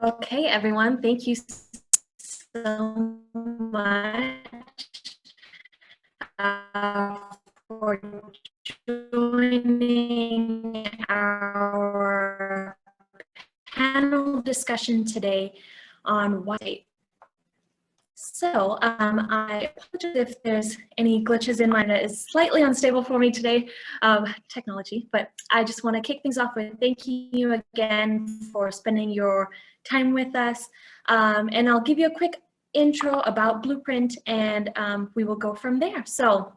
Okay, everyone, thank you so much for joining our panel discussion today on why. So I apologize if there's any glitches in mine that is slightly unstable for me today, technology, but I just want to kick things off with thanking you again for spending your time with us. And I'll give you a quick intro about Blueprint and we will go from there. So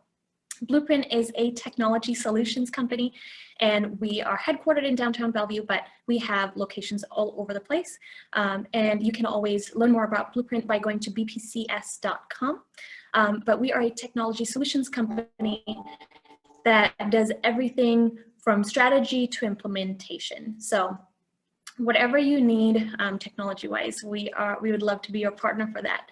Blueprint is a technology solutions company, and we are headquartered in downtown Bellevue, but we have locations all over the place. And you can always learn more about Blueprint by going to bpcs.com. But we are a technology solutions company that does everything from strategy to implementation. So whatever you need technology-wise, we would love to be your partner for that.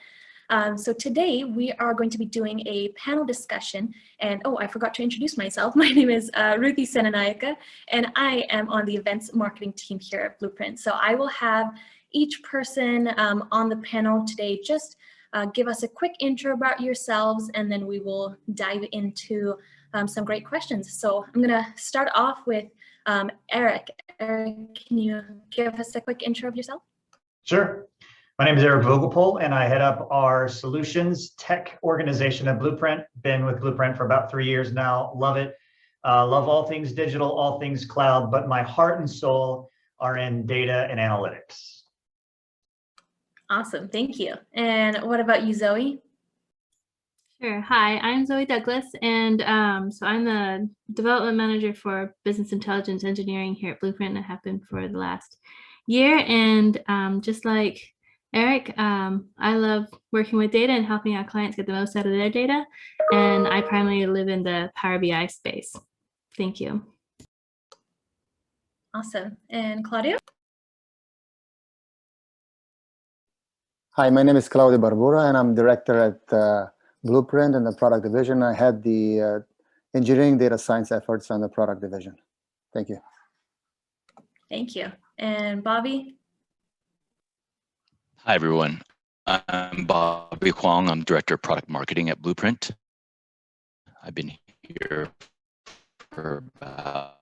So today we are going to be doing a panel discussion, and I forgot to introduce myself. My name is Ruthie Senanayaka, and I am on the events marketing team here at Blueprint. So I will have each person on the panel today just give us a quick intro about yourselves, and then we will dive into some great questions. So I'm gonna start off with Eric. Eric, can you give us a quick intro of yourself? Sure. My name is Eric Vogelpohl, and I head up our solutions tech organization at Blueprint. Been with Blueprint for about 3 years now. Love it. Love all things digital, all things cloud, but my heart and soul are in data and analytics. Awesome. Thank you. And what about you, Zoe? Sure. Hi, I'm Zoe Douglas, and so I'm the development manager for business intelligence engineering here at Blueprint, and I have been for the last year. And just like Eric, I love working with data and helping our clients get the most out of their data. And I primarily live in the Power BI space. Thank you. Awesome. And Claudio? Hi, my name is Claudio Barbura, and I'm director at Blueprint in the product division. I had the engineering data science efforts on the product division. Thank you. Thank you. And Bobby? Hi, everyone. I'm Bobby Huang. I'm Director of Product Marketing at Blueprint. I've been here for about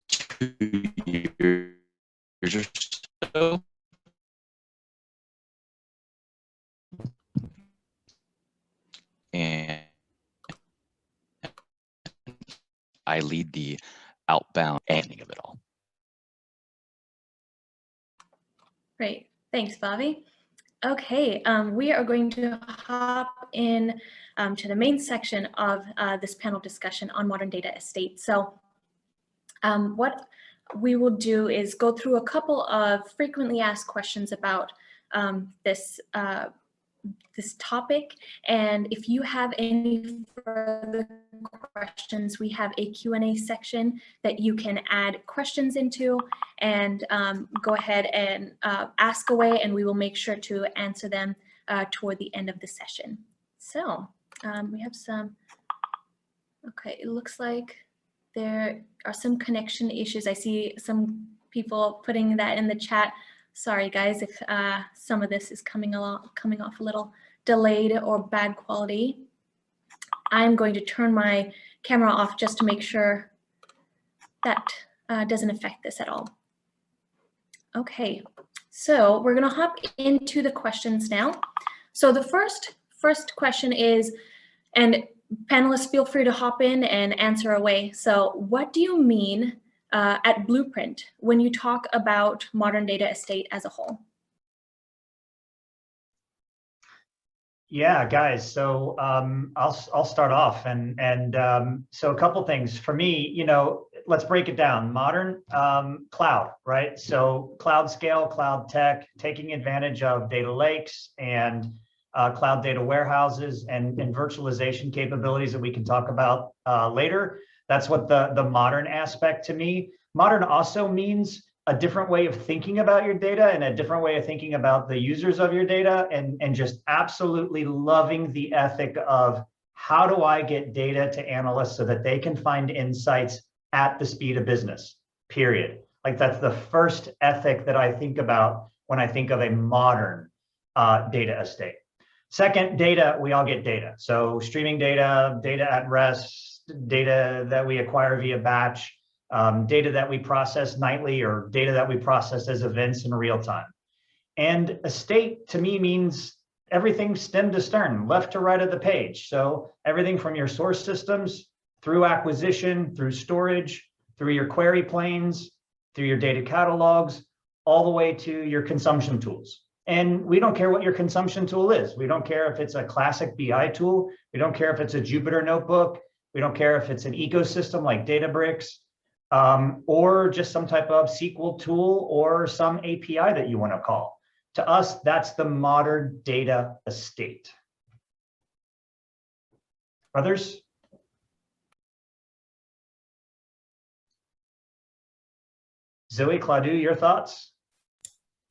2 years or so. And I lead the outbound ending of it all. Great. Thanks, Bobby. Okay, we are going to hop in to the main section of this panel discussion on modern data estate. So what we will do is go through a couple of frequently asked questions about this topic, and if you have any further questions, we have a Q&A section that you can add questions into, and go ahead and ask away, and we will make sure to answer them toward the end of the session. So we have some, okay, it looks like there are some connection issues. I see some people putting that in the chat. Sorry guys if some of this is coming off a little delayed or bad quality. I'm going to turn my camera off just to make sure that doesn't affect this at all. Okay, so we're gonna hop into the questions now. So the first question is, and panelists feel free to hop in and answer away. So what do you mean at Blueprint when you talk about modern data estate as a whole? Yeah, guys. So I'll start off, and so a couple things for me. Let's break it down. Modern cloud, right? So cloud scale, cloud tech, taking advantage of data lakes and cloud data warehouses and virtualization capabilities that we can talk about later. That's what the modern aspect to me. Modern also means a different way of thinking about your data and a different way of thinking about the users of your data, and just absolutely loving the ethic of how do I get data to analysts so that they can find insights at the speed of business, period. Like that's the first ethic that I think about when I think of a modern data estate. Second, data, we all get data. So streaming data, data at rest, data that we acquire via batch, data that we process nightly, or data that we process as events in real time. And estate to me means everything stem to stern, left to right of the page. So everything from your source systems, through acquisition, through storage, through your query planes, through your data catalogs, all the way to your consumption tools. And we don't care what your consumption tool is. We don't care if it's a classic BI tool. We don't care if it's a Jupyter notebook. We don't care if it's an ecosystem like Databricks, or just some type of SQL tool or some API that you want to call. To us, that's the modern data estate. Others? Zoe, Claudio, your thoughts?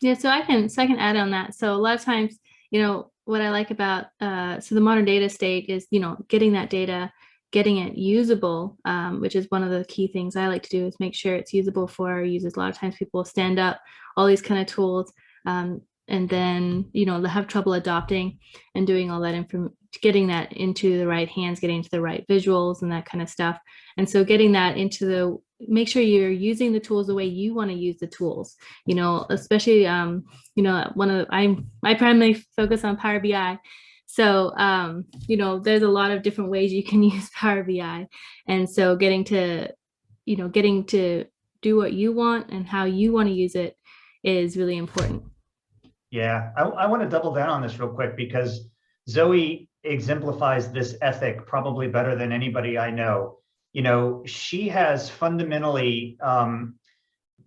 Yeah, so I can add on that. So a lot of times, what I like about so the modern data state is, getting that data, getting it usable, which is one of the key things I like to do, is make sure it's usable for our users. A lot of times people stand up all these kind of tools, and then they have trouble adopting and doing all that getting that into the right hands, getting into the right visuals and that kind of stuff. And so getting that into make sure you're using the tools the way you want to use the tools, especially, I primarily focus on Power BI. So, there's a lot of different ways you can use Power BI. And so getting to do what you want and how you want to use it is really important. Yeah, I want to double down on this real quick, because Zoe exemplifies this ethic probably better than anybody I know. She has fundamentally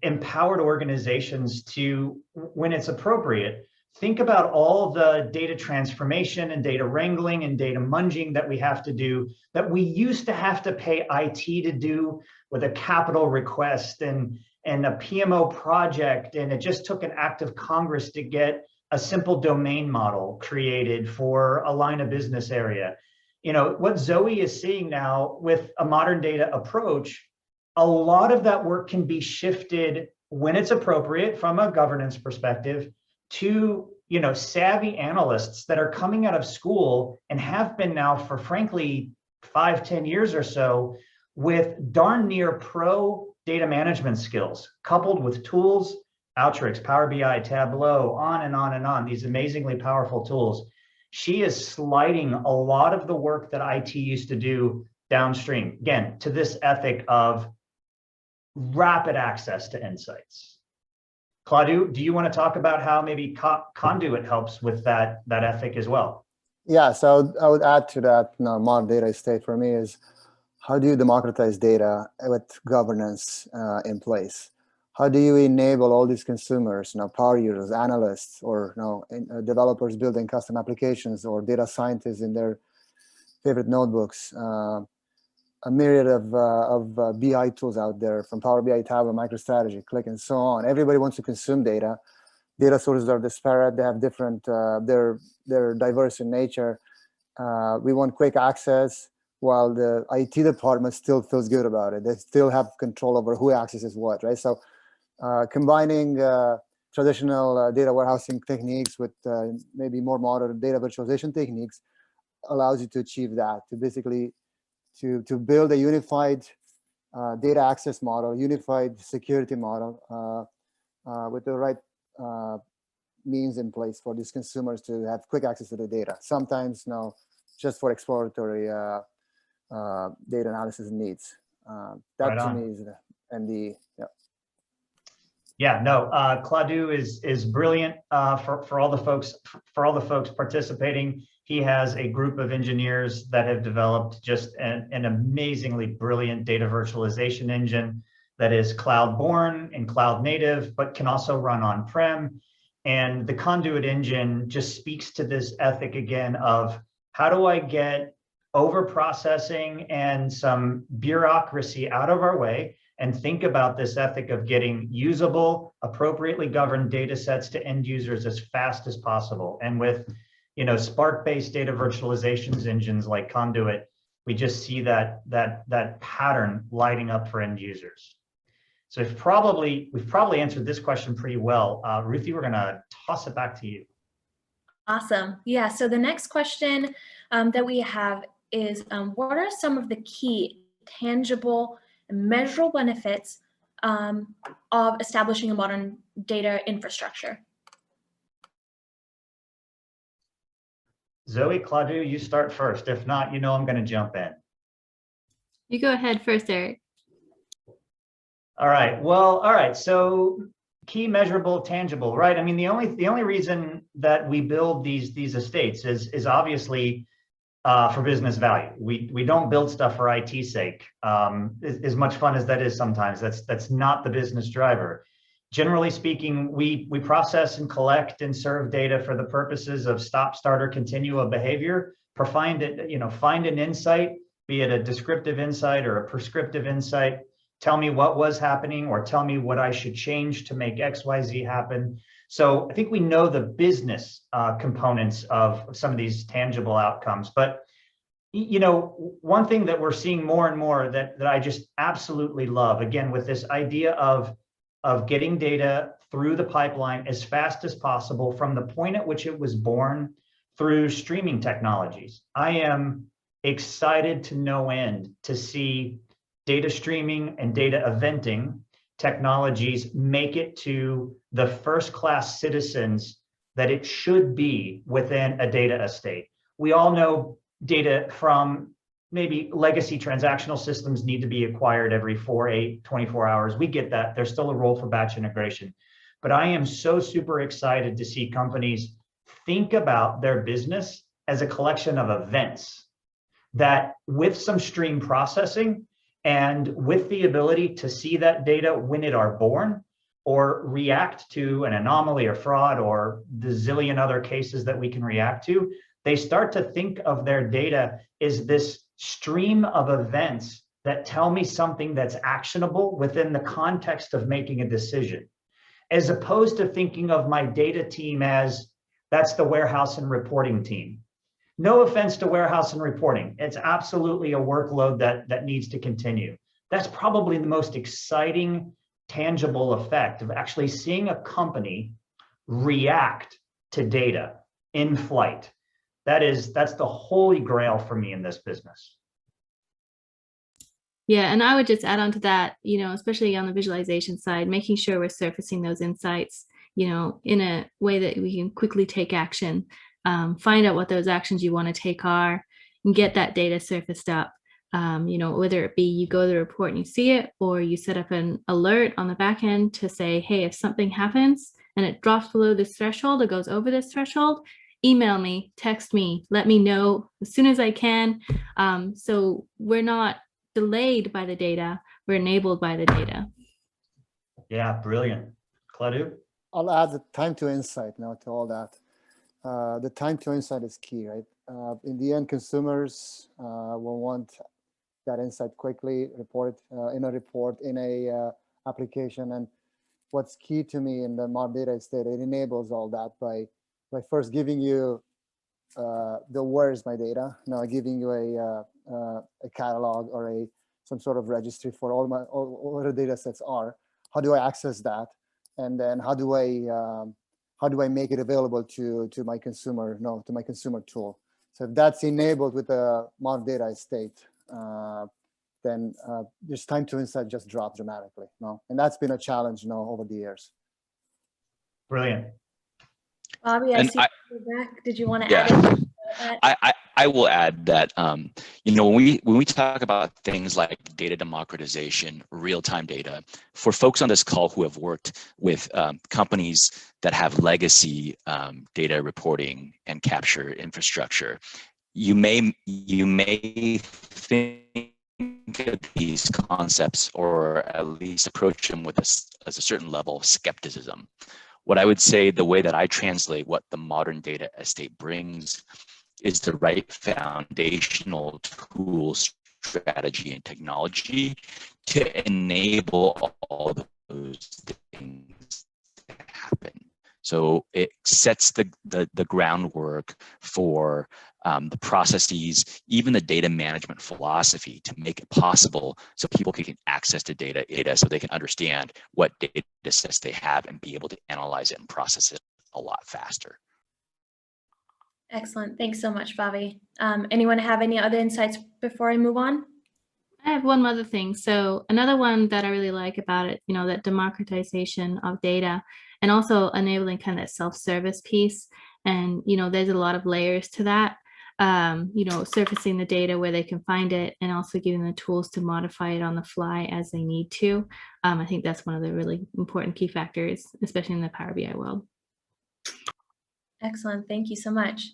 empowered organizations to, when it's appropriate, think about all the data transformation and data wrangling and data munging that we have to do, that we used to have to pay IT to do with a capital request and a PMO project. And it just took an act of Congress to get a simple domain model created for a line of business area. What Zoe is seeing now with a modern data approach, a lot of that work can be shifted when it's appropriate from a governance perspective to, savvy analysts that are coming out of school and have been now for frankly 5-10 years or so, with darn near pro data management skills, coupled with tools, Outrex, Power BI, Tableau, on and on and on, these amazingly powerful tools. She is sliding a lot of the work that IT used to do downstream, again, to this ethic of rapid access to insights. Claudio, do you want to talk about how maybe Conduit helps with that ethic as well? Yeah, so I would add to that, modern data estate for me is, how do you democratize data with governance in place? How do you enable all these consumers, power users, analysts, or developers building custom applications, or data scientists in their favorite notebooks? A myriad of BI tools out there, from Power BI, Tableau, MicroStrategy, Click, and so on. Everybody wants to consume data. Data sources are disparate. They have different, they're diverse in nature. We want quick access, while the IT department still feels good about it. They still have control over who accesses what, right? So combining traditional data warehousing techniques with maybe more modern data virtualization techniques allows you to achieve that, to basically to build a unified data access model, unified security model with the right means in place for these consumers to have quick access to the data. Sometimes, just for exploratory data analysis needs. That right to me is the MD. Yeah. Yeah, no, Claudio is brilliant for all the folks participating. He has a group of engineers that have developed just an amazingly brilliant data virtualization engine that is cloud-born and cloud native, but can also run on-prem. And the Conduit engine just speaks to this ethic again of, how do I get over-processing and some bureaucracy out of our way, and think about this ethic of getting usable, appropriately governed data sets to end users as fast as possible. And with Spark-based data virtualizations engines like Conduit, we just see that pattern lighting up for end users. So we've probably answered this question pretty well. Ruthie, we're gonna toss it back to you. Awesome. Yeah, so the next question that we have is, what are some of the key tangible and measurable benefits of establishing a modern data infrastructure? Zoe, Claudio, you start first. If not, I'm gonna jump in. You go ahead first, Eric. All right. Well, all right. So key, measurable, tangible, right? I mean, the only reason that we build these estates is obviously for business value. We don't build stuff for IT's sake. As much fun as that is sometimes, that's not the business driver. Generally speaking, we process and collect and serve data for the purposes of stop, start, or continue a behavior. Find an insight, be it a descriptive insight or a prescriptive insight. Tell me what was happening, or tell me what I should change to make XYZ happen. So I think we know the business components of some of these tangible outcomes. But one thing that we're seeing more and more that I just absolutely love, again, with this idea of getting data through the pipeline as fast as possible from the point at which it was born through streaming technologies. I am excited to no end to see data streaming and data eventing technologies make it to the first-class citizens that it should be within a data estate. We all know data from maybe legacy transactional systems need to be acquired every 4, 8, 24 hours. We get that. There's still a role for batch integration. But I am so super excited to see companies think about their business as a collection of events that, with some stream processing and with the ability to see that data when it are born, or react to an anomaly or fraud or the zillion other cases that we can react to, they start to think of their data as this stream of events that tell me something that's actionable within the context of making a decision, as opposed to thinking of my data team as that's the warehouse and reporting team. No offense to warehouse and reporting. It's absolutely a workload that needs to continue. That's probably the most exciting, tangible effect of actually seeing a company react to data in flight. That's the holy grail for me in this business. Yeah, and I would just add on to that, especially on the visualization side, making sure we're surfacing those insights, in a way that we can quickly take action, find out what those actions you want to take are, and get that data surfaced up. Whether it be you go to the report and you see it, or you set up an alert on the back end to say, hey, if something happens and it drops below this threshold or goes over this threshold, email me, text me, let me know as soon as I can. So we're not delayed by the data, we're enabled by the data. Yeah, brilliant. Claudio? I'll add the time to insight now to all that. The time to insight is key, right? In the end, consumers will want that insight quickly, in a application. And what's key to me in the modern data estate, it enables all that by first giving you the where is my data, now giving you a catalog or some sort of registry for all the data sets are. How do I access that? And then how do I make it available to my consumer, to my consumer tool? So if that's enabled with a modern data estate, then this time to insight just drops dramatically. And that's been a challenge over the years. Brilliant. Bobby, I And see you back. Did you want to Yeah. add anything? I will add that, when we talk about things like data democratization, real-time data, for folks on this call who have worked with companies that have legacy data reporting and capture infrastructure, you may think of these concepts, or at least approach them with as a certain level of skepticism. What I would say, the way that I translate what the modern data estate brings is the right foundational tools, strategy, and technology to enable all those things to happen. So it sets the groundwork for the processes, even the data management philosophy to make it possible so people can get access to data so they can understand what data sets they have and be able to analyze it and process it a lot faster. Excellent. Thanks so much, Bobby. Anyone have any other insights before I move on? I have one other thing. So another one that I really like about it, that democratization of data and also enabling kind of that self-service piece. And, there's a lot of layers to that, surfacing the data where they can find it and also giving them the tools to modify it on the fly as they need to. I think that's one of the really important key factors, especially in the Power BI world. Excellent. Thank you so much.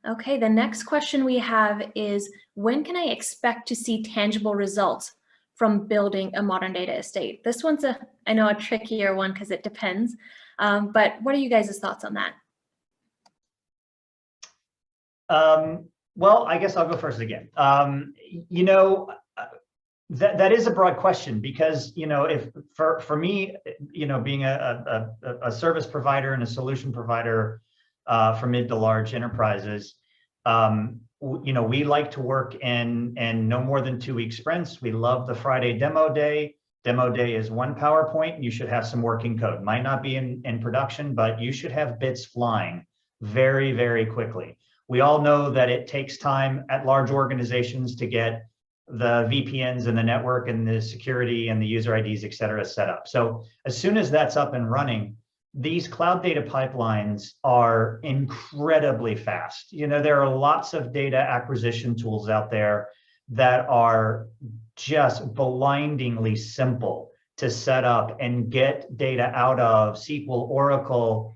Okay, the next question we have is, when can I expect to see tangible results from building a modern data estate? This one's I know a trickier one because it depends, but what are you guys' thoughts on that? Well, I guess I'll go first again. That is a broad question because, if for me, being a service provider and a solution provider for mid to large enterprises, we like to work in no more than 2-week sprints. We love the Friday demo day. Demo day is one PowerPoint. You should have some working code. Might not be in production, but you should have bits flying very, very quickly. We all know that it takes time at large organizations to get the VPNs and the network and the security and the user IDs, et cetera, set up. So as soon as that's up and running, these cloud data pipelines are incredibly fast. There are lots of data acquisition tools out there that are just blindingly simple to set up and get data out of. SQL, Oracle,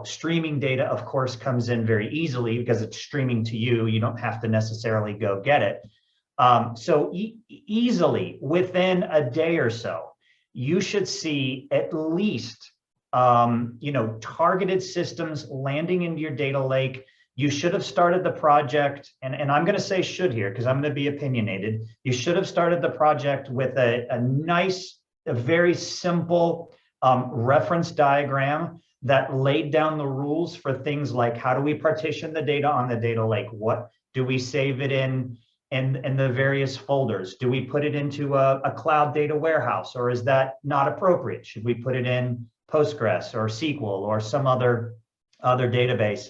streaming data, of course, comes in very easily because it's streaming to you. You don't have to necessarily go get it. So easily within a day or so, you should see at least targeted systems landing into your data lake. You should have started the project, and I'm going to say should here because I'm going to be opinionated. You should have started the project with a nice, very simple reference diagram that laid down the rules for things like how do we partition the data on the data lake? What do we save it in the various folders? Do we put it into a cloud data warehouse, or is that not appropriate? Should we put it in Postgres or SQL or some other database?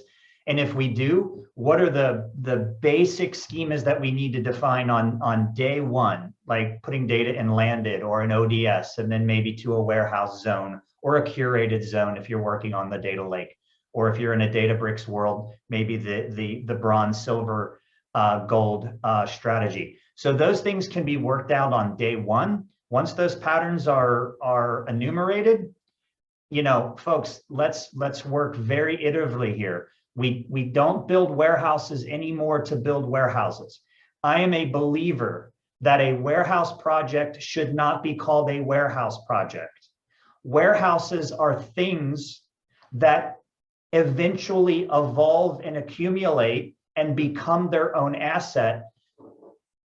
And if we do, what are the basic schemas that we need to define on day one, like putting data in landed or an ODS, and then maybe to a warehouse zone or a curated zone if you're working on the data lake, or if you're in a Databricks world, maybe the bronze, silver, gold strategy. So those things can be worked out on day one. Once those patterns are enumerated, folks, let's work very iteratively here. We don't build warehouses anymore to build warehouses. I am a believer that a warehouse project should not be called a warehouse project. Warehouses are things that eventually evolve and accumulate and become their own asset,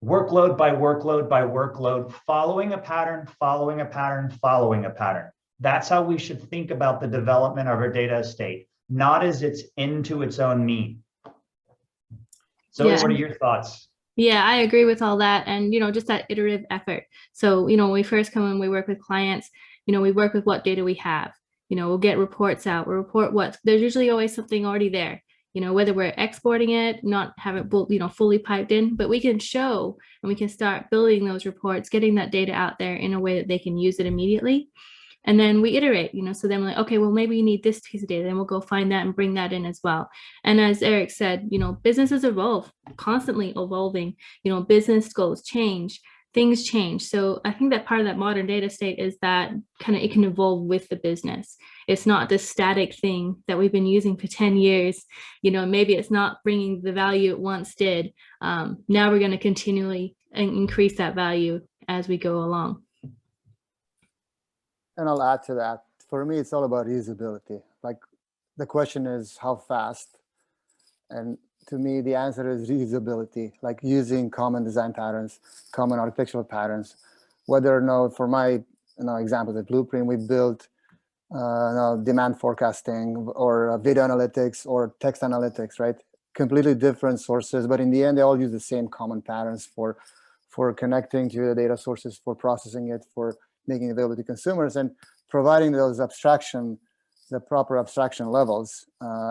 workload by workload by workload, following a pattern, following a pattern, following a pattern. That's how we should think about the development of our data estate, not as it's into its own mean. So what are your thoughts? Yeah, I agree with all that. And, just that iterative effort. So, when we first come in, we work with clients, we work with what data we have, we'll get reports out, we'll report there's usually always something already there, whether we're exporting it, not have it, fully piped in, but we can show and we can start building those reports, getting that data out there in a way that they can use it immediately. And then we iterate, so then we're like, okay, well, maybe you need this piece of data, then we'll go find that and bring that in as well. And as Eric said, businesses evolve, constantly evolving, business goals change, things change. So I think that part of that modern data state is that it can evolve with the business. It's not this static thing that we've been using for 10 years. Maybe it's not bringing the value it once did. Now we're going to continually increase that value as we go along. And I'll add to that. For me, it's all about usability. Like, the question is how fast? And to me, the answer is reusability, like using common design patterns, common architectural patterns. Whether or not, for my example, the Blueprint, we built demand forecasting or video analytics or text analytics, right? Completely different sources, but in the end, they all use the same common patterns for connecting to the data sources, for processing it, for making it available to consumers, and providing those the proper abstraction levels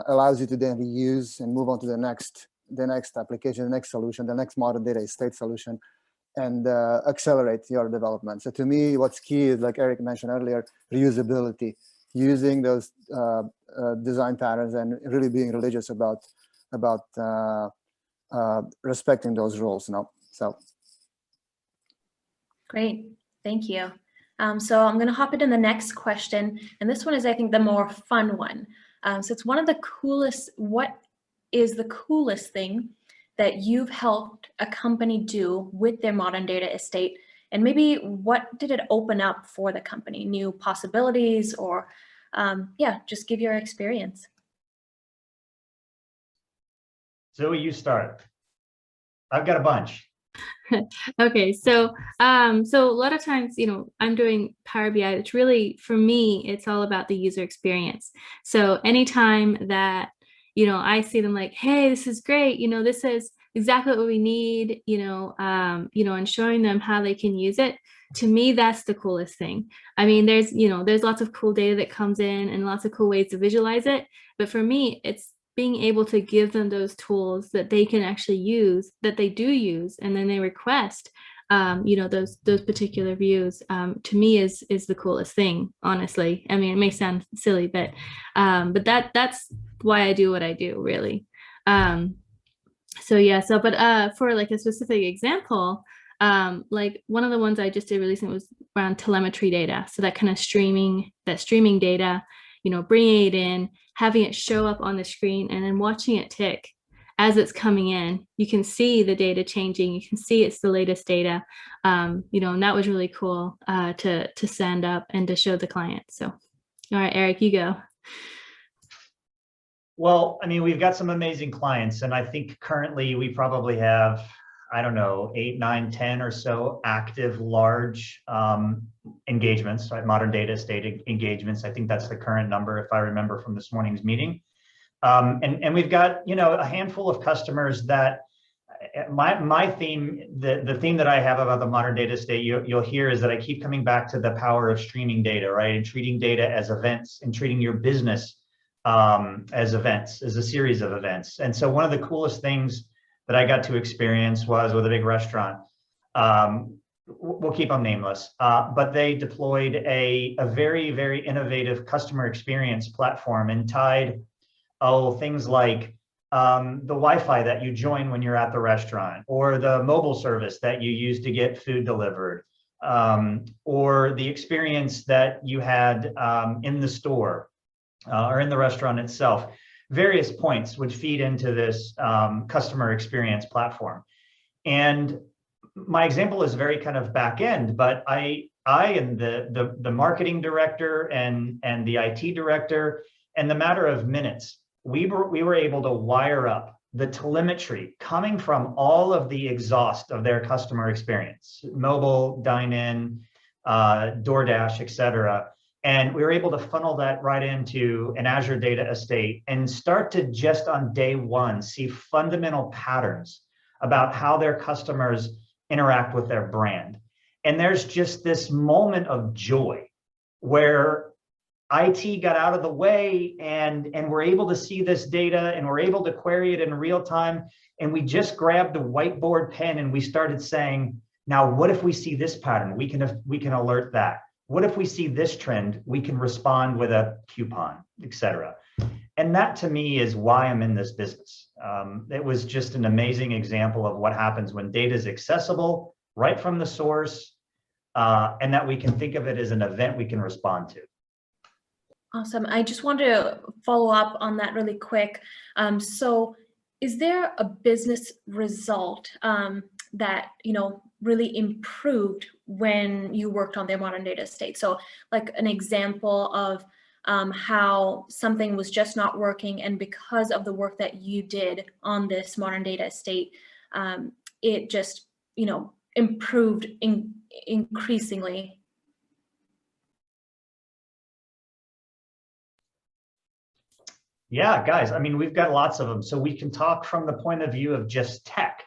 allows you to then reuse and move on to the next application, the next solution, the next modern data estate solution, and accelerate your development. So to me, what's key is, like Eric mentioned earlier, reusability, using those design patterns and really being religious about respecting those rules. So. Great, thank you. So I'm going to hop into the next question, and this one is, I think, the more fun one. So it's one of the coolest. What is the coolest thing that you've helped a company do with their modern data estate, and maybe what did it open up for the company? New possibilities, or yeah, just give your experience. Zoe, you start. I've got a bunch. Okay, so so a lot of times, I'm doing Power BI. It's really, for me, it's all about the user experience. So anytime that, I see them like, hey, this is great, this is exactly what we need, and showing them how they can use it. To me, that's the coolest thing. I mean, there's lots of cool data that comes in and lots of cool ways to visualize it. But for me, it's being able to give them those tools that they can actually use, that they do use, and then they request, those particular views. To me, is the coolest thing, honestly. I mean, it may sound silly, but that's why I do what I do, really. So yeah. So, but for like a specific example, like one of the ones I just did recently was around telemetry data. So that kind of streaming data, bringing it in, having it show up on the screen, and then watching it tick as it's coming in. You can see the data changing. You can see it's the latest data, and that was really cool to send up and to show the client. So, all right, Eric, you go. Well, I mean, we've got some amazing clients, and I think currently we probably have, I don't know, 8, 9, 10 or so active large engagements, right? Modern data estate engagements. I think that's the current number, if I remember from this morning's meeting. And we've got, a handful of customers that my theme, the theme that I have about the modern data estate, you'll hear, is that I keep coming back to the power of streaming data, right? And treating data as events, and treating your business as events, as a series of events. And so one of the coolest things that I got to experience was with a big restaurant. We'll keep them nameless, but they deployed a very, very innovative customer experience platform, and tied things like the Wi-Fi that you join when you're at the restaurant, or the mobile service that you use to get food delivered, or the experience that you had in the store or in the restaurant itself. Various points would feed into this customer experience platform. And my example is very kind of back end, but I and the marketing director and the IT director, in the matter of minutes, we were able to wire up the telemetry coming from all of the exhaust of their customer experience, mobile, dine-in, DoorDash, et cetera. And we were able to funnel that right into an Azure data estate, and start to, just on day one, see fundamental patterns about how their customers interact with their brand. And there's just this moment of joy where IT got out of the way, and we're able to see this data, and we're able to query it in real time. And we just grabbed a whiteboard pen and we started saying, now, what if we see this pattern? We can alert that. What if we see this trend? We can respond with a coupon, et cetera. And that, to me, is why I'm in this business. It was just an amazing example of what happens when data is accessible right from the source, and that we can think of it as an event we can respond to. Awesome. I just wanted to follow up on that really quick. So is there a business result that, really improved when you worked on their modern data estate? So like an example of how something was just not working, and because of the work that you did on this modern data estate, it just, improved increasingly. Yeah, guys, I mean, we've got lots of them. So we can talk from the point of view of just tech.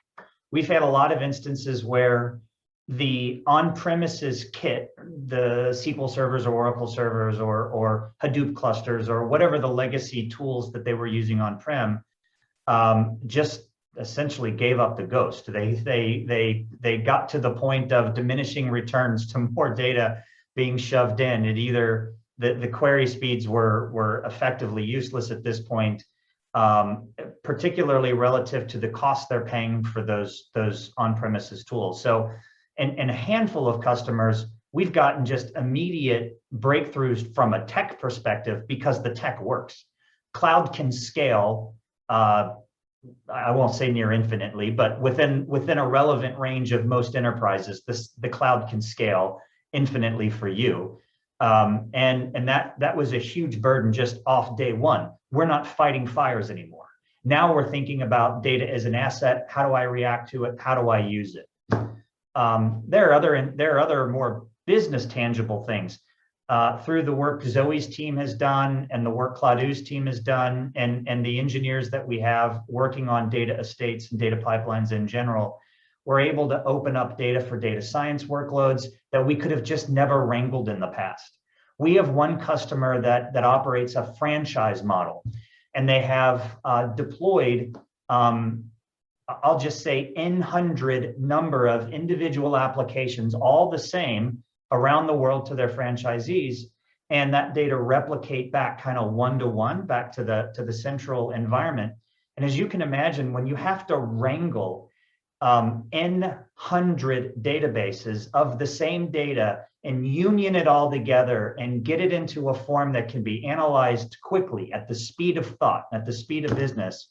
We've had a lot of instances where the on-premises kit, the SQL servers or Oracle servers or Hadoop clusters or whatever the legacy tools that they were using on-prem, just essentially gave up the ghost. They got to the point of diminishing returns to more data being shoved in. It either the query speeds were effectively useless at this point, particularly relative to the cost they're paying for those on-premises tools. So, and a handful of customers, we've gotten just immediate breakthroughs from a tech perspective because the tech works. Cloud can scale. I won't say near infinitely, but within a relevant range of most enterprises, the cloud can scale infinitely for you. And that was a huge burden just off day one. We're not fighting fires anymore. Now we're thinking about data as an asset. How do I react to it? How do I use it? There are other more business tangible things. Through the work Zoe's team has done and the work Claudiu's team has done and the engineers that we have working on data estates and data pipelines in general, we're able to open up data for data science workloads that we could have just never wrangled in the past. We have one customer that operates a franchise model, and they have deployed, I'll just say N-100 number of individual applications, all the same, around the world to their franchisees, and that data replicate back kind of one-to-one back to the central environment. And as you can imagine, when you have to wrangle N-100 databases of the same data and union it all together and get it into a form that can be analyzed quickly at the speed of thought, at the speed of business,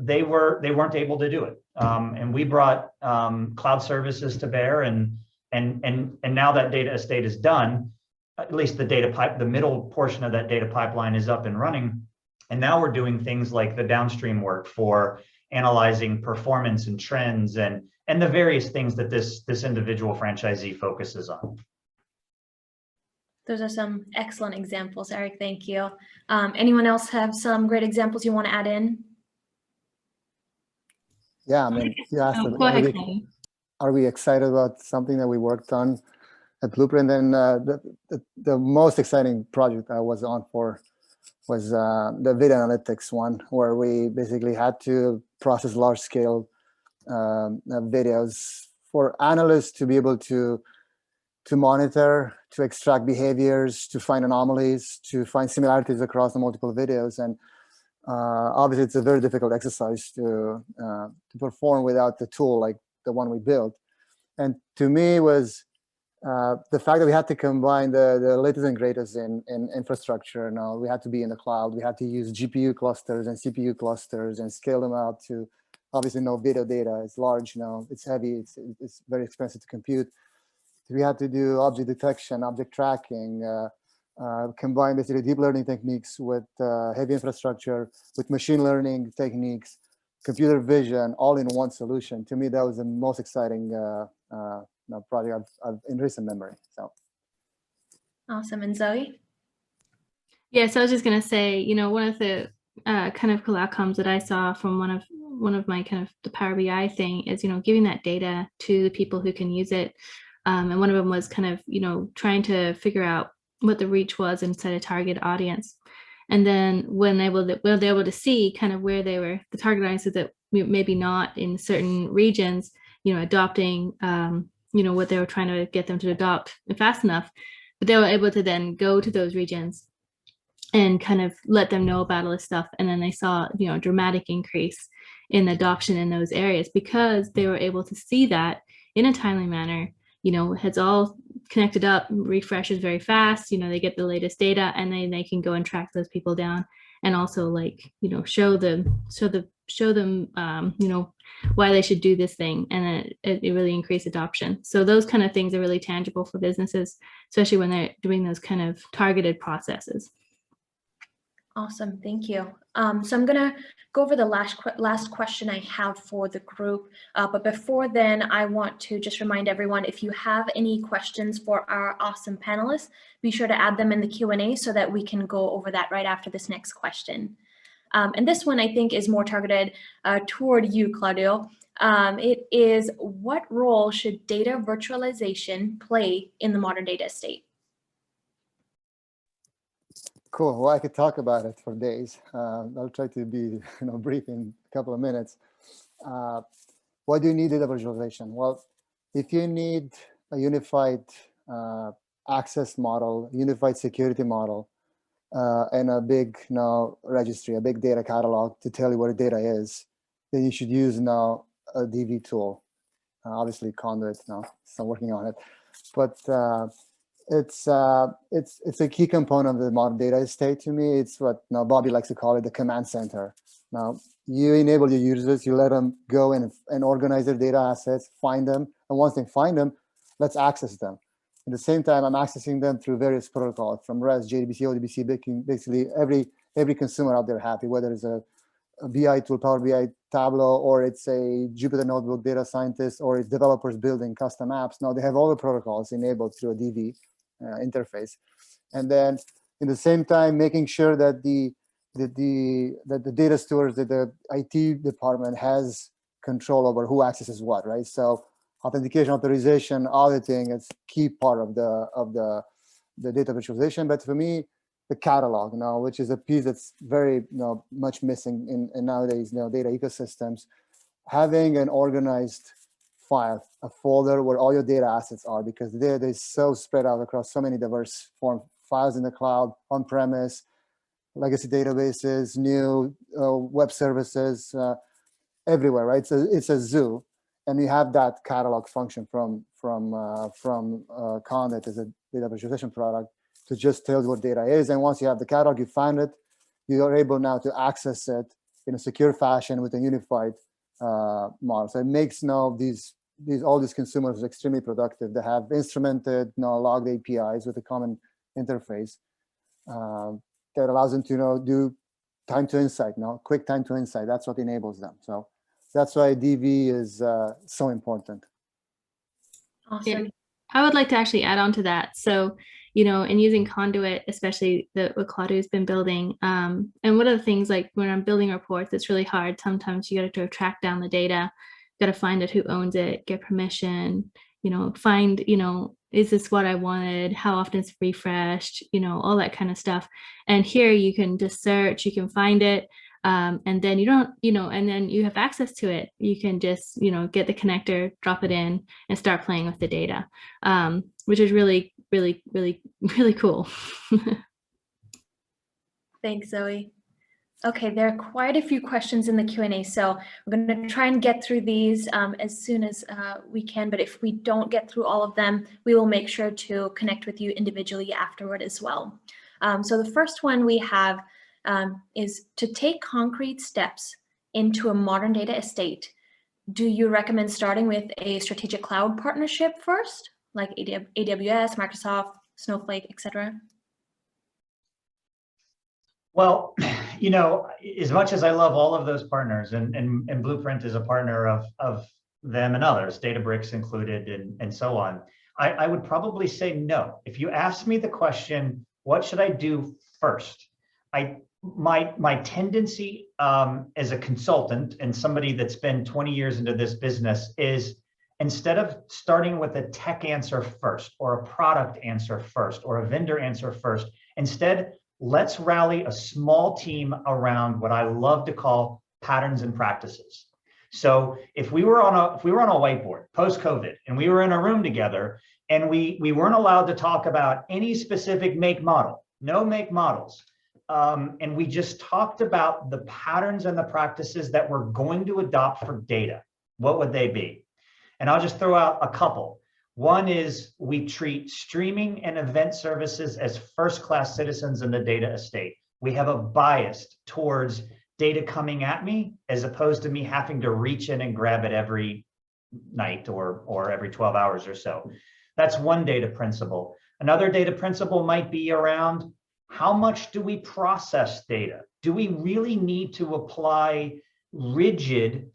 they weren't able to do it. And we brought cloud services to bear, and now that data estate is done. At least the middle portion of that data pipeline is up and running. And now we're doing things like the downstream work for analyzing performance and trends and the various things that this individual franchisee focuses on. Those are some excellent examples, Eric. Thank you. Anyone else have some great examples you want to add in? Yeah, I mean, you asked, Go ahead, Kenny. are we excited about something that we worked on at Blueprint? And the most exciting project I was on for was the video analytics one, where we basically had to process large scale videos for analysts to be able to monitor, to extract behaviors, to find anomalies, to find similarities across the multiple videos. And obviously, it's a very difficult exercise to perform without the tool like the one we built. And to me was the fact that we had to combine the latest and greatest in infrastructure. Now we had to be in the cloud. We had to use GPU clusters and CPU clusters and scale them out to obviously no video data. It's large now. It's heavy. It's very expensive to compute. We had to do object detection, object tracking, combine basically deep learning techniques with heavy infrastructure, with machine learning techniques, computer vision, all in one solution. To me, that was the most exciting project I've in recent memory. So Awesome. And Zoe? Yeah, so I was just gonna say, you know, one of the kind of cool outcomes that I saw from one of my kind of the Power BI thing is, you know, giving that data to the people who can use it. And one of them was kind of, you know, trying to figure out what the reach was inside a target audience. And then when they were able to see kind of where they were, the target audiences that maybe not in certain regions, you know, adopting, you know, what they were trying to get them to adopt fast enough, but they were able to then go to those regions and kind of let them know about all this stuff. And then they saw, you know, a dramatic increase in adoption in those areas because they were able to see that in a timely manner. You know, it's all connected up, refreshes very fast, you know, they get the latest data and then they can go and track those people down and also like, you know, show them, you know, why they should do this thing. And it really increased adoption. So those kind of things are really tangible for businesses, especially when they're doing those kind of targeted processes. Awesome, thank you. So I'm gonna go over the last question I have for the group, but before then, I want to just remind everyone, if you have any questions for our awesome panelists, be sure to add them in the Q&A so that we can go over that right after this next question. And this one I think is more targeted toward you, Claudio. It is, what role should data virtualization play in the modern data estate? Cool. Well, I could talk about it for days. I'll try to be brief in a couple of minutes. Why do you need data virtualization? Well, if you need a unified access model, unified security model, and a big registry, a big data catalog to tell you where the data is, then you should use now a DV tool. Obviously, Conduit now, so I'm working on it, but it's a key component of the modern data estate to me. It's what now Bobby likes to call it the command center. Now you enable your users, you let them go and organize their data assets, find them, and once they find them, let's access them. At the same time, I'm accessing them through various protocols from REST, JDBC, ODBC, making basically every consumer out there happy, whether it's a BI tool, Power BI, Tableau, or it's a Jupyter Notebook data scientist, or it's developers building custom apps. Now they have all the protocols enabled through a DV interface, and then in the same time making sure that the data stores, that the IT department has control over who accesses what, right? So authentication, authorization, auditing is key part of the data virtualization. But for me, the catalog now, which is a piece that's very much missing in nowadays data ecosystems, having an organized file, a folder where all your data assets are, because they're so spread out across so many diverse form files in the cloud, on-premise, legacy databases, new web services, everywhere, right? So it's a zoo, and you have that catalog function from Conduit as a data visualization product to just tell you what data is. And once you have the catalog, you find it, you are able now to access it in a secure fashion with a unified model. So it makes now all these consumers extremely productive. They have instrumented logged APIs with a common interface that allows them to do time to insight, quick time to insight. That's what enables them. So that's why DV is so important. Awesome. Yeah. I would like to actually add on to that. So, in using Conduit, especially what Claudio's been building, and one of the things, like when I'm building reports, it's really hard. Sometimes you got to track down the data, got to find out who owns it, get permission, find, is this what I wanted? How often it's refreshed, all that kind of stuff. And here you can just search, you can find it. And then you don't, and then you have access to it. You can just, get the connector, drop it in, and start playing with the data, which is really, really, really, really cool. Thanks, Zoe. Okay, there are quite a few questions in the Q&A, so we're going to try and get through these as soon as we can, but if we don't get through all of them, we will make sure to connect with you individually afterward as well. So the first one we have is, to take concrete steps into a modern data estate, do you recommend starting with a strategic cloud partnership first, like AWS, Microsoft, Snowflake, etc.? Well, as much as I love all of those partners, and Blueprint is a partner of them and others, Databricks included, and so on, I would probably say no. If you ask me the question, what should I do first? My tendency as a consultant and somebody that's been 20 years into this business is, instead of starting with a tech answer first, or a product answer first, or a vendor answer first, instead, let's rally a small team around what I love to call patterns and practices. So if we were on a whiteboard post-COVID, and we were in a room together, and we weren't allowed to talk about any specific make model, no make models, and we just talked about the patterns and the practices that we're going to adopt for data, what would they be? And I'll just throw out a couple. One is, we treat streaming and event services as first-class citizens in the data estate. We have a bias towards data coming at me, as opposed to me having to reach in and grab it every night or every 12 hours or so. That's one data principle. Another data principle might be around how much do we process data? Do we really need to apply rigid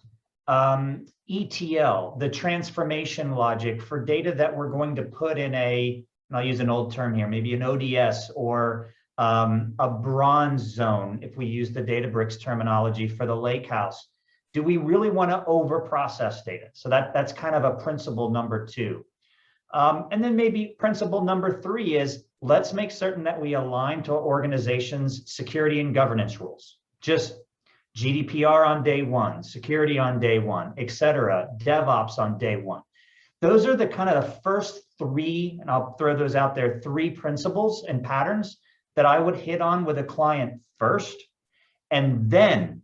ETL, the transformation logic for data that we're going to put in and I'll use an old term here, maybe an ODS or a bronze zone, if we use the Databricks terminology for the lakehouse? Do we really want to over-process data? So that's kind of a principle number 2. And then maybe principle number 3 is, let's make certain that we align to our organization's security and governance rules. Just GDPR on day 1, security on day 1, et cetera, DevOps on day 1. Those are the kind of the first 3, and I'll throw those out there, 3 principles and patterns that I would hit on with a client first. And then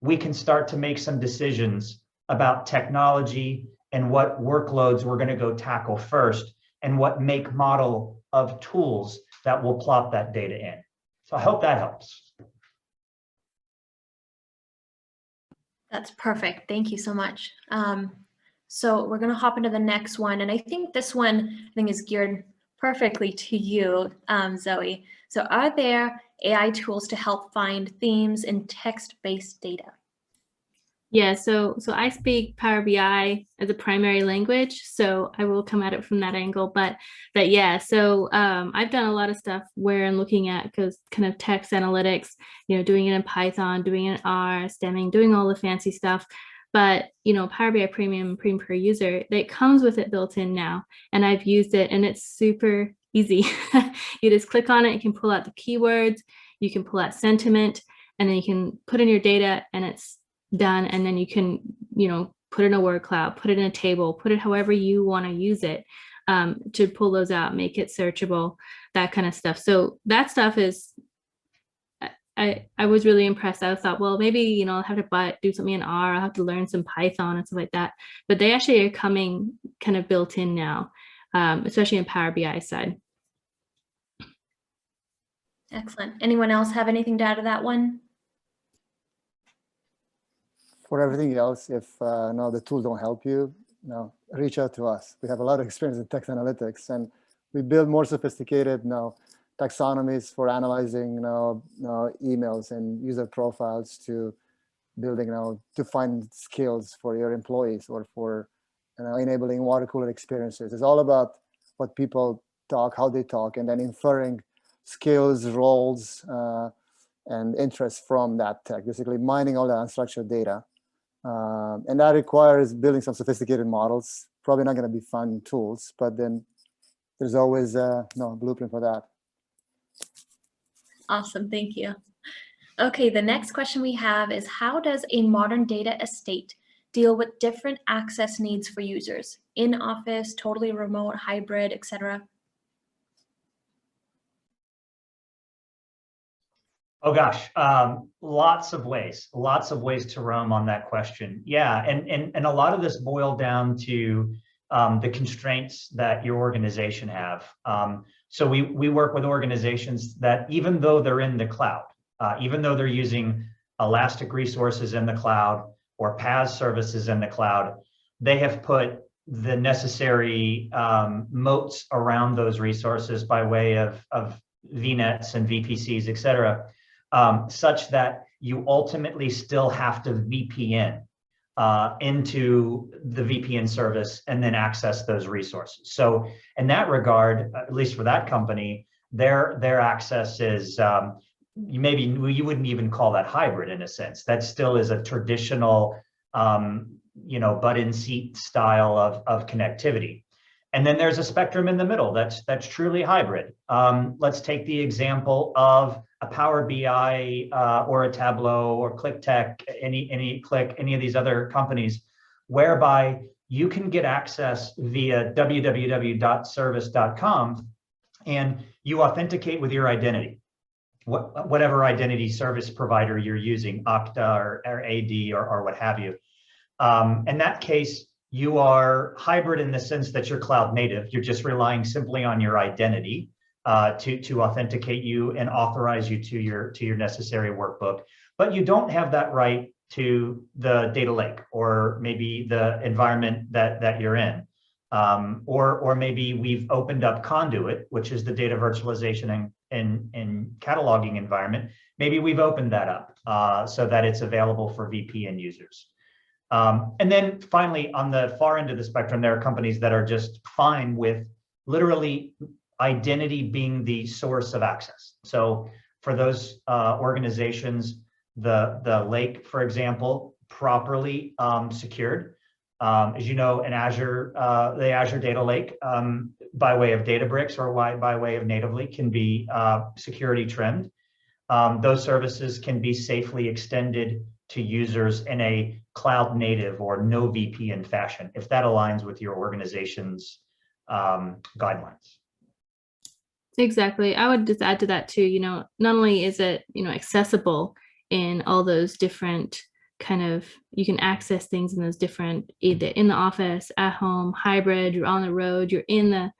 we can start to make some decisions about technology and what workloads we're going to go tackle first, and what make model of tools that will plop that data in. So I hope that helps. That's perfect. Thank you so much. So we're going to hop into the next one. And I think this one is geared perfectly to you, Zoe. So are there AI tools to help find themes in text-based data? Yeah, so I speak Power BI as a primary language, so I will come at it from that angle. But yeah, so I've done a lot of stuff where I'm looking at kind of text analytics, doing it in Python, doing it in R, stemming, doing all the fancy stuff. But Power BI Premium per user, it comes with it built in now, and I've used it, and it's super easy. You just click on it, you can pull out the keywords, you can pull out sentiment, and then you can put in your data, and it's done. And then you can put in a word cloud, put it in a table, put it however you want to use it, to pull those out, make it searchable, that kind of stuff. So that stuff is, I was really impressed. I thought, well, maybe I'll have to do something in R, I'll have to learn some Python and stuff like that, but they actually are coming kind of built in now, especially in Power BI side. Excellent. Anyone else have anything to add to that one? For everything else, if no, the tools don't help you, reach out to us. We have a lot of experience in text analytics, and we build more sophisticated taxonomies for analyzing emails and user profiles, to building to find skills for your employees, or for enabling water cooler experiences. It's all about what people talk, how they talk, and then inferring skills, roles, and interests from that tech, basically mining all the unstructured data. And that requires building some sophisticated models, probably not going to be fun tools, but then there's always a blueprint for that. Awesome, thank you. Okay, the next question we have is, how does a modern data estate deal with different access needs for users? In office, totally remote, hybrid, etc.? Oh gosh, lots of ways to roam on that question. Yeah, and a lot of this boiled down to the constraints that your organization have. So we work with organizations that, even though they're in the cloud, even though they're using elastic resources in the cloud or PaaS services in the cloud, they have put the necessary moats around those resources by way of VNets and VPCs, et cetera, such that you ultimately still have to VPN into the VPN service and then access those resources. So in that regard, at least for that company, their access is, maybe you wouldn't even call that hybrid in a sense. That still is a traditional, butt in seat style of connectivity. And then there's a spectrum in the middle that's truly hybrid. Let's take the example of a Power BI or a Tableau or ClickTech, any of these other companies, whereby you can get access via www.service.com, and you authenticate with your identity, whatever identity service provider you're using, Okta or AD or what have you. In that case, you are hybrid in the sense that you're cloud native. You're just relying simply on your identity to authenticate you and authorize you to your necessary workbook. But you don't have that right to the data lake, or maybe the environment that you're in. Or maybe we've opened up Conduit, which is the data virtualization in cataloging environment, maybe we've opened that up so that it's available for VPN users. And then finally, on the far end of the spectrum, there are companies that are just fine with literally identity being the source of access. So for those organizations, the lake, for example, properly secured. As you know, in Azure, the Azure Data Lake, by way of Databricks or by way of natively, can be security trimmed. Those services can be safely extended to users in a cloud native or no VPN fashion, if that aligns with your organization's guidelines. Exactly. I would just add to that too, you know, not only is it, you know, accessible in all those different kind of, you can access things in those different, either in the office, at home, hybrid, you're on the road, you're in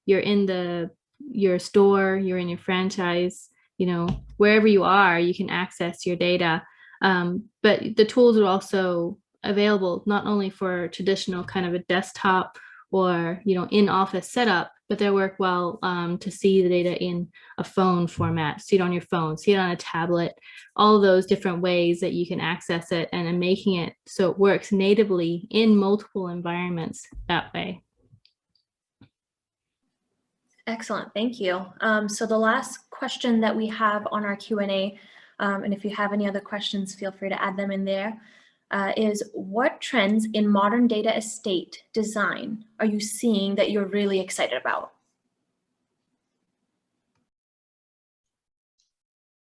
your store, you're in your franchise, you know, wherever you are, you can access your data. But the tools are also available not only for traditional kind of a desktop or, you know, in-office setup, but they work well to see the data in a phone format, see it on your phone, see it on a tablet, all of those different ways that you can access it, and making it so it works natively in multiple environments that way. Excellent, thank you. So the last question that we have on our Q&A, and if you have any other questions, feel free to add them in there, is what trends in modern data estate design are you seeing that you're really excited about?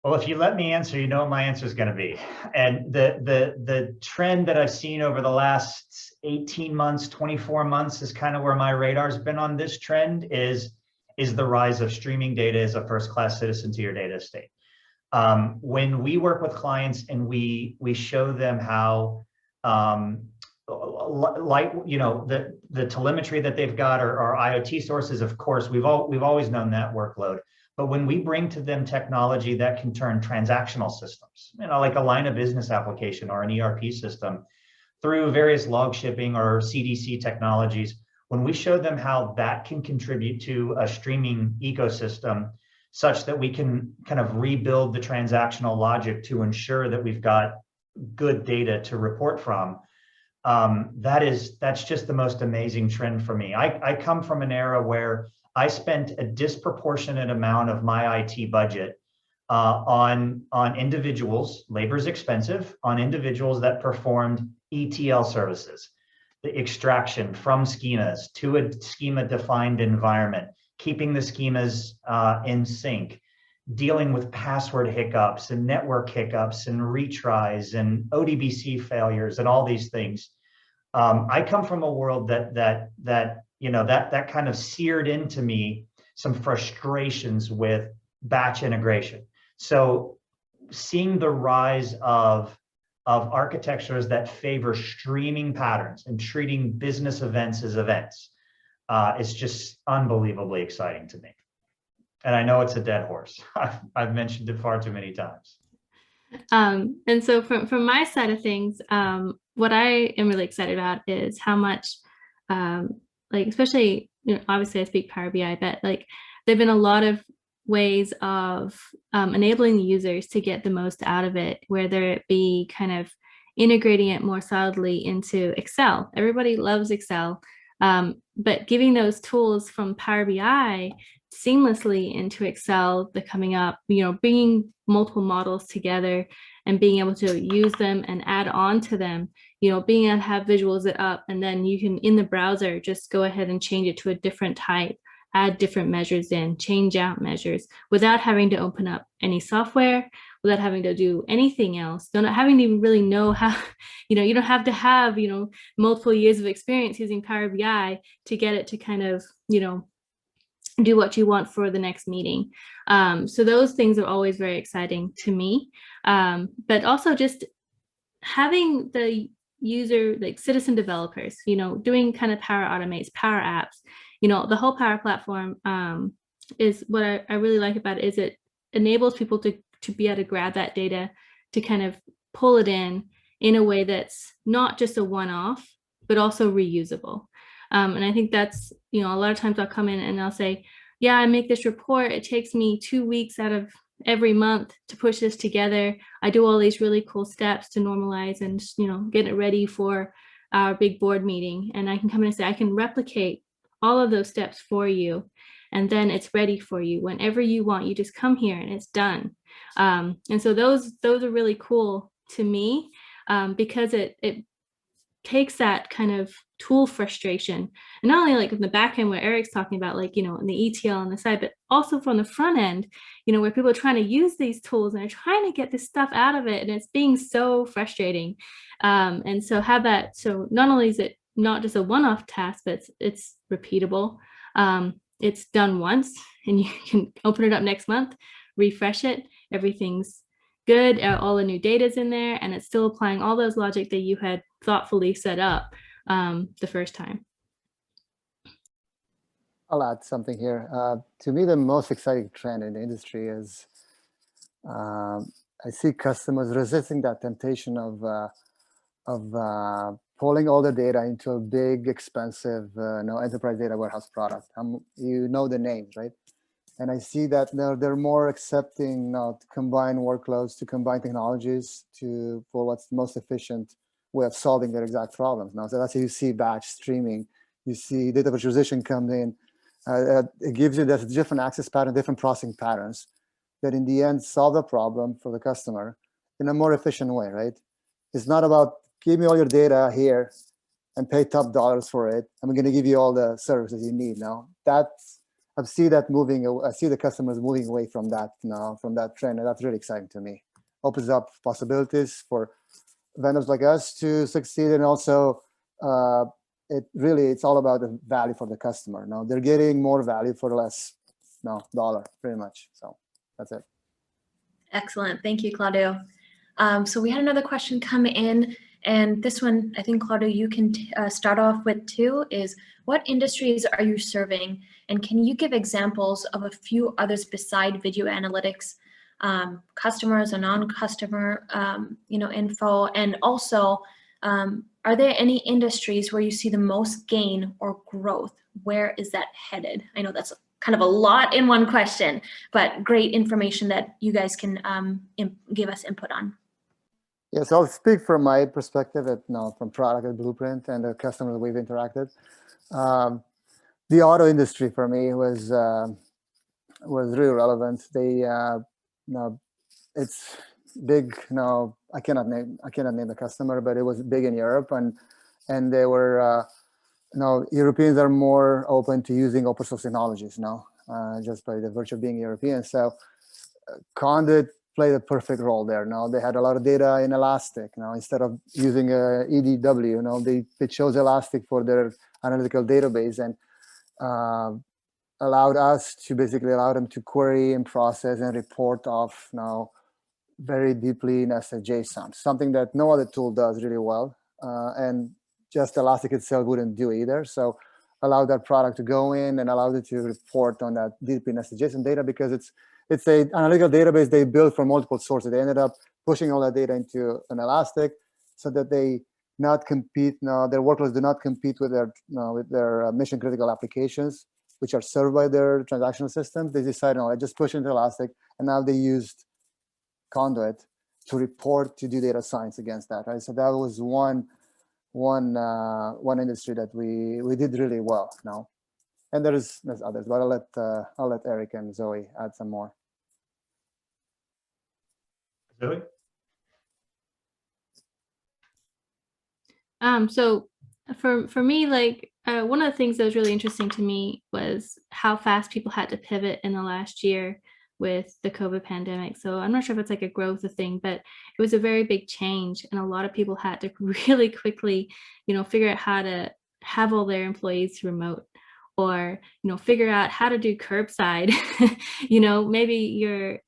Well, if you let me answer, you know what my answer is going to be. And the trend that I've seen over the last 18 months, 24 months is kind of where my radar's been on this trend is the rise of streaming data as a first-class citizen to your data estate. When we work with clients and we show them how, like, you know, the telemetry that they've got or IoT sources, of course, we've always known that workload. But when we bring to them technology that can turn transactional systems, you know, like a line of business application or an ERP system through various log shipping or CDC technologies, when we show them how that can contribute to a streaming ecosystem such that we can kind of rebuild the transactional logic to ensure that we've got good data to report from, that's just the most amazing trend for me. I come from an era where I spent a disproportionate amount of my IT budget on individuals, labor's expensive, on individuals that performed ETL services, the extraction from schemas to a schema-defined environment, keeping the schemas in sync, dealing with password hiccups and network hiccups and retries and ODBC failures and all these things. I come from a world that you know, that kind of seared into me some frustrations with batch integration. So seeing the rise of architectures that favor streaming patterns and treating business events as events is just unbelievably exciting to me. And I know it's a dead horse. I've mentioned it far too many times. And so from my side of things, what I am really excited about is how much, like, especially, you know, obviously I speak Power BI, but like there've been a lot of ways of enabling the users to get the most out of it, whether it be kind of integrating it more solidly into Excel. Everybody loves Excel, but giving those tools from Power BI seamlessly into Excel, the coming up, you know, bringing multiple models together and being able to use them and add on to them, you know, being able to have visuals it up, and then you can in the browser just go ahead and change it to a different type, add different measures in, change out measures without having to open up any software, without having to do anything else, not having to even really know how, you know, you don't have to have, you know, multiple years of experience using Power BI to get it to kind of, you know, do what you want for the next meeting. So those things are always very exciting to me. But also just having the user, like citizen developers, you know, doing kind of Power Automates, Power Apps, you know, the whole Power Platform is what I really like about it, is it enables people to be able to grab that data, to kind of pull it in a way that's not just a one-off, but also reusable. And I think that's, you know, a lot of times I'll come in and I'll say, yeah, I make this report. It takes me 2 weeks out of every month to push this together. I do all these really cool steps to normalize and, get it ready for our big board meeting. And I can come in and say, I can replicate all of those steps for you. And then it's ready for you whenever you want. You just come here and it's done. And so those are really cool to me, because it takes that kind of tool frustration, and not only like in the back end where Eric's talking about, like, in the ETL on the side, but also from the front end, where people are trying to use these tools and they're trying to get this stuff out of it, and it's being so frustrating. And so have that. So not only is it not just a one-off task, but it's repeatable. It's done once and you can open it up next month, refresh it, everything's good, all the new data's in there, and it's still applying all those logic that you had thoughtfully set up the first time. I'll add something here. To me, the most exciting trend in the industry is I see customers resisting that temptation of pulling all the data into a big, expensive, enterprise data warehouse product. You know the names, right? And I see that they're more accepting to combine workloads, to combine technologies for what's the most efficient way of solving their exact problems. Now, so that's how you see batch streaming. You see data virtualization come in. It gives you this different access pattern, different processing patterns that in the end solve the problem for the customer in a more efficient way, right? It's not about give me all your data here and pay top dollars for it. I'm going to give you all the services you need. Now I see that moving. I see the customers moving away from that now, from that trend, and that's really exciting to me. Opens up possibilities for vendors like us to succeed, and also it's all about the value for the customer. Now they're getting more value for less dollar, pretty much. So that's it. Excellent. Thank you, Claudio. So we had another question come in, and this one, I think, Claudio, you can start off with too, is what industries are you serving? And can you give examples of a few others beside video analytics, customers or non-customer, info? And also, are there any industries where you see the most gain or growth? Where is that headed? I know that's kind of a lot in one question, but great information that you guys can give us input on. Yes, I'll speak from my perspective from product at Blueprint and the customer that we've interacted. The auto industry for me was really relevant. It's big. I cannot name the customer, but it was big in Europe, and they were Europeans are more open to using open source technologies now, just by the virtue of being European. So Conduit played a perfect role there. Now they had a lot of data in Elastic. Now instead of using EDW, they chose Elastic for their analytical database, and allowed them to query and process and report off very deeply nested JSON, something that no other tool does really well, and just Elastic itself wouldn't do either. So allowed that product to go in and allowed it to report on that deeply nested JSON data, because it's an analytical database they built from multiple sources. They ended up pushing all that data into an Elastic so that they not compete. Their workloads do not compete with their mission critical applications, which are served by their transactional systems. They decided, I just push into Elastic, and now they used Conduit to report, to do data science against that. Right. So that was one industry that we did really well now. And there's others, but I'll let Eric and Zoe add some more. Zoe? So for me, one of the things that was really interesting to me was how fast people had to pivot in the last year with the COVID pandemic. So I'm not sure if it's like a growth thing, but it was a very big change, and a lot of people had to really quickly, figure out how to have all their employees remote, or figure out how to do curbside. Maybe you're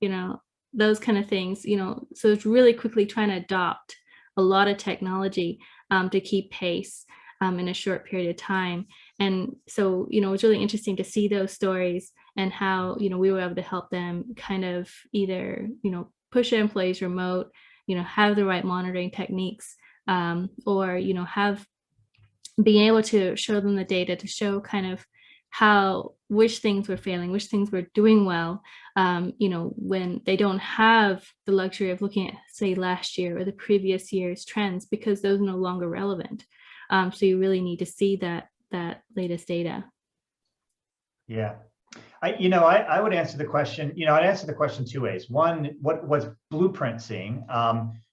those kind of things. So it's really quickly trying to adopt a lot of technology to keep pace in a short period of time. And so it's really interesting to see those stories and how we were able to help them kind of either push their employees remote, have the right monitoring techniques, or have being able to show them the data to show kind of which things were failing, which things were doing well, you know, when they don't have the luxury of looking at, say, last year or the previous year's trends, because those are no longer relevant. So you really need to see that latest data. Yeah. I would answer the question, I'd answer the question two ways. One, what's Blueprint seeing?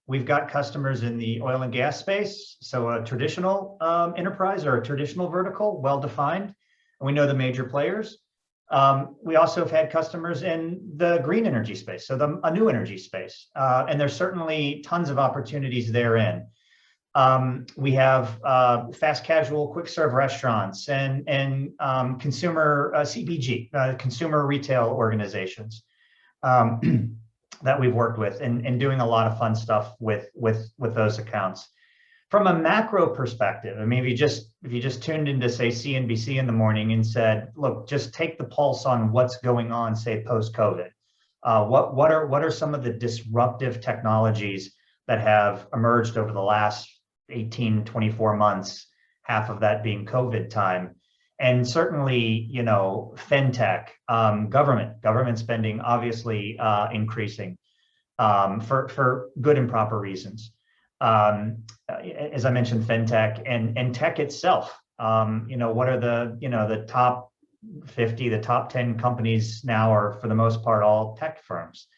We've got customers in the oil and gas space, so a traditional enterprise or a traditional vertical, well-defined, and we know the major players. We also have had customers in the green energy space, so a new energy space, and there's certainly tons of opportunities therein. We have fast casual, quick serve restaurants and consumer CPG, consumer retail organizations that we've worked with and doing a lot of fun stuff with those accounts. From a macro perspective, I mean, if you just tuned into, say, CNBC in the morning and said, look, just take the pulse on what's going on, say, post-COVID. What are some of the disruptive technologies that have emerged over the last 18, 24 months, half of that being COVID time? And certainly, fintech, government spending obviously increasing for good and proper reasons. As I mentioned, fintech and tech itself. What are the top 50, the top 10 companies now are, for the most part, all tech firms.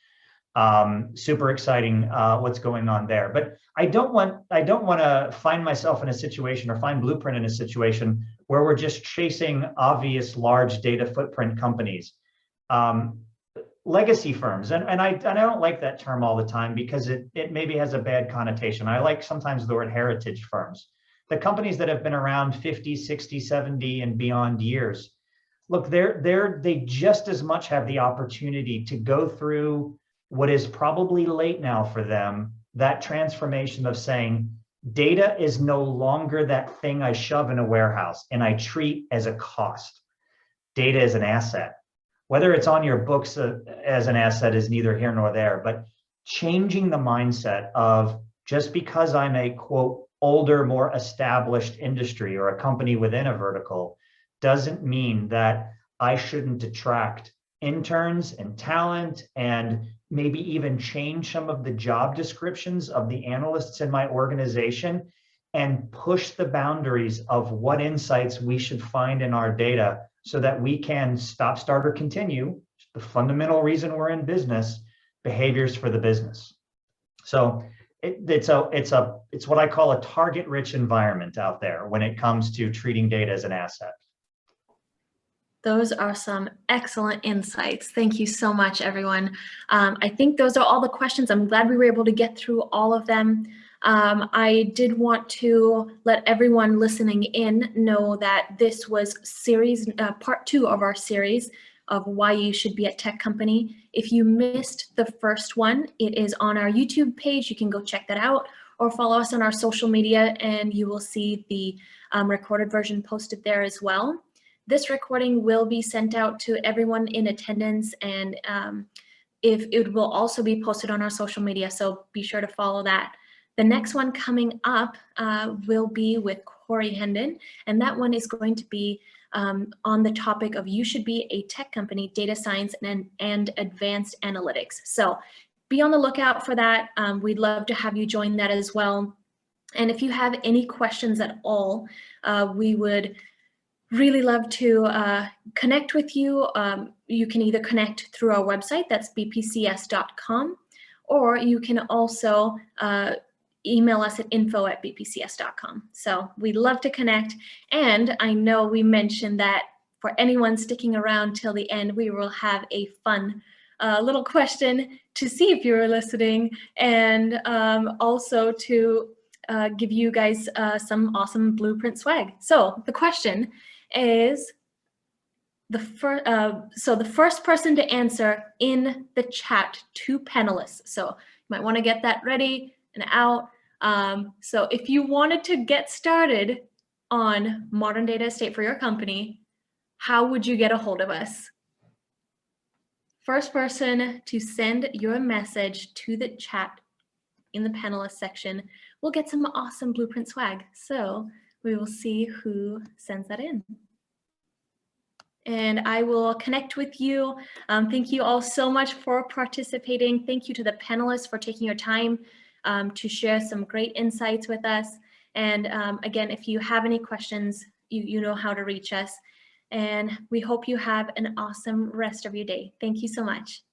Super exciting what's going on there. But I don't want to find myself in a situation or find Blueprint in a situation where we're just chasing obvious large data footprint companies. Legacy firms, and I don't like that term all the time because it maybe has a bad connotation. I like sometimes the word heritage firms. The companies that have been around 50, 60, 70 and beyond years. Look, they just as much have the opportunity to go through what is probably late now for them, that transformation of saying, data is no longer that thing I shove in a warehouse and I treat as a cost. Data is an asset. Whether it's on your books as an asset is neither here nor there, but changing the mindset of just because I'm a, quote, older, more established industry or a company within a vertical doesn't mean that I shouldn't attract interns and talent and maybe even change some of the job descriptions of the analysts in my organization and push the boundaries of what insights we should find in our data so that we can stop, start, or continue the fundamental reason we're in business, behaviors for the business. So it's what I call a target-rich environment out there when it comes to treating data as an asset. Those are some excellent insights. Thank you so much, everyone. I think those are all the questions. I'm glad we were able to get through all of them. I did want to let everyone listening in know that this was part 2 of our series of why you should be a tech company. If you missed the first one, it is on our YouTube page. You can go check that out or follow us on our social media and you will see the recorded version posted there as well. This recording will be sent out to everyone in attendance and it will also be posted on our social media, so be sure to follow that. The next one coming up will be with Corey Hendon, and that one is going to be on the topic of you should be a tech company, data science and advanced analytics. So be on the lookout for that. We'd love to have you join that as well. And if you have any questions at all, we would really love to connect with you. You can either connect through our website, that's bpcs.com, or you can also email us at info@bpcs.com. So we'd love to connect. And I know we mentioned that for anyone sticking around till the end, we will have a fun little question to see if you were listening and also to give you guys some awesome Blueprint swag. So the question is the first person to answer in the chat, 2 panelists. So you might want to get that ready and out. So if you wanted to get started on modern data estate for your company, how would you get a hold of us? First person to send your message to the chat in the panelist section will get some awesome Blueprint swag. So we will see who sends that in. and I will connect with you. Thank you all so much for participating. Thank you to the panelists for taking your time to share some great insights with us. And again, if you have any questions, you know how to reach us. And we hope you have an awesome rest of your day. Thank you so much.